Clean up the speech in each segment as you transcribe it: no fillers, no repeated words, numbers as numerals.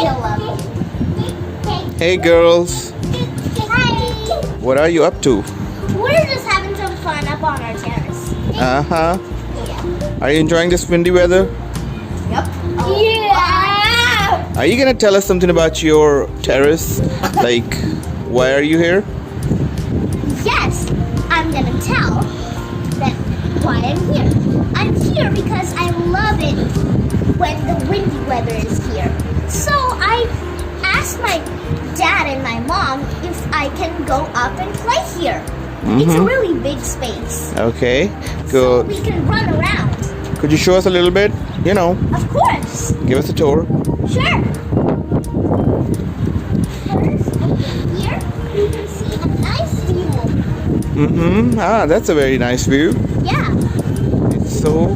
still love you. Hey girls, Hi. what are you up to? We're just having some fun up on our terrace. Uh-huh. Yeah. Are you enjoying this windy weather? Yep. Yeah. Are you gonna tell us something about your terrace? Like, why are you here? Yes, I'm gonna tell that why I'm here. I'm here because I love it when the windy weather is here. So I asked my dad and my mom if I can go up and play here. It's a really big space. Okay, So good. we can run around. Could you show us a little bit? You know, Of course. give us a tour. Sure. First, over here, you can see a nice view. Ah, that's a very nice view. Yeah. It's so,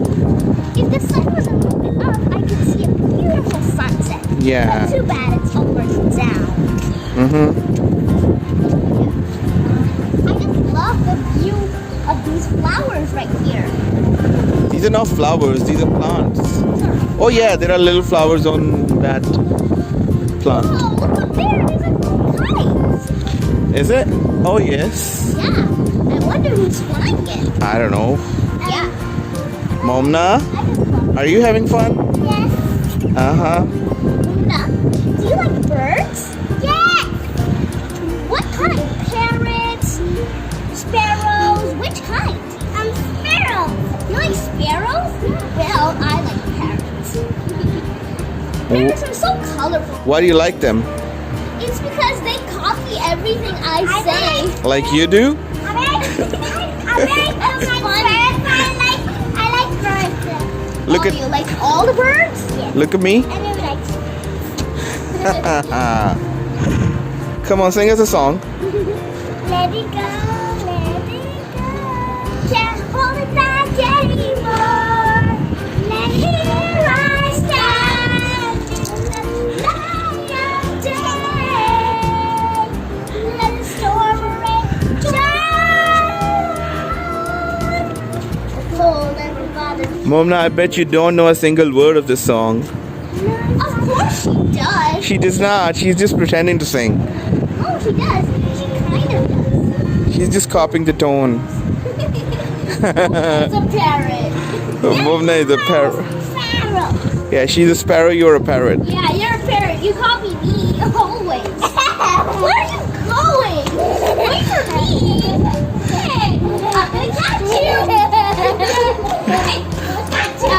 If the sun was a little bit up, I could see a beautiful sunset. Yeah. But too bad it's always down. I just love the view of these flowers right here. these are not flowers, these are plants. Oh yeah, there are little flowers on that plant. Oh, look up there. These are kites. Is it? Oh yes. Yeah. I wonder who's flying it. I don't know. Yeah. Momna, are you having fun? Yes. Uh-huh. Una, do you like birds? Yes. What kind? Parrots? Sparrows? Which kind? Sparrows. You like sparrows? Well, I like parrots. Parrots are so colorful. Why do you like them? It's because they copy everything I say. Like you do? I like birds. Look Oh, at you like all the birds? Yes. look at me. I really like Come on, sing us a song. Let it go, let it go. Can't hold it back anymore. Let it rise down. Light of day. Let the storm rain down. Hold everybody. Momna, I bet you don't know a single word of this song. Of course she does. She does not. She's just pretending to sing. Oh, she does. She kind of does. She's just copying the tone. It's a parrot. Momna is a parrot. Sparrow. Yeah, she's a sparrow, you're a parrot. Yeah, you're a parrot. You copy me always. Where are you going? Wait for me. Hey, I'm gonna catch you. Hey, gotcha.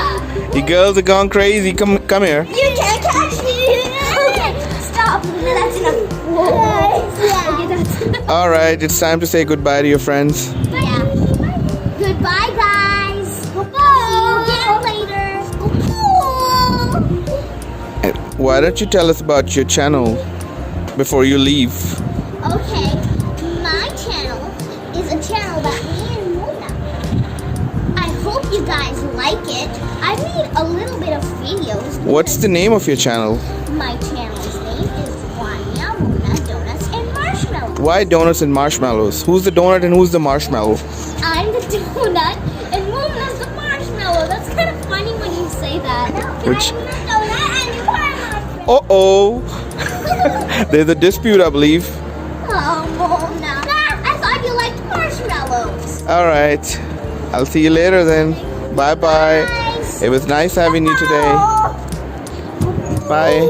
You girls are gone crazy. Come here. You can't catch me. Okay, stop. That's enough. Okay, that's enough. All right, it's time to say goodbye to your friends. Yeah. Goodbye, guys. Bye. See you later. Why don't you tell us about your channel before you leave? Okay, my channel is a channel that me and Mona. I hope you guys like it. I made a little bit of videos. What's the name of your channel? My channel's name is Wania Momina Donuts and Marshmallows. Why donuts and marshmallows? Who's the donut and who's the marshmallow? I'm the donut and Mona's the marshmallow. That's kind of funny when you say that. Which- I'm the donut and you are marshmallow. Uh-oh. There's a dispute, I believe. Oh, Mona. I thought you liked marshmallows. All right. I'll see you later then. Bye-bye. Guys. It was nice having you today. Bye.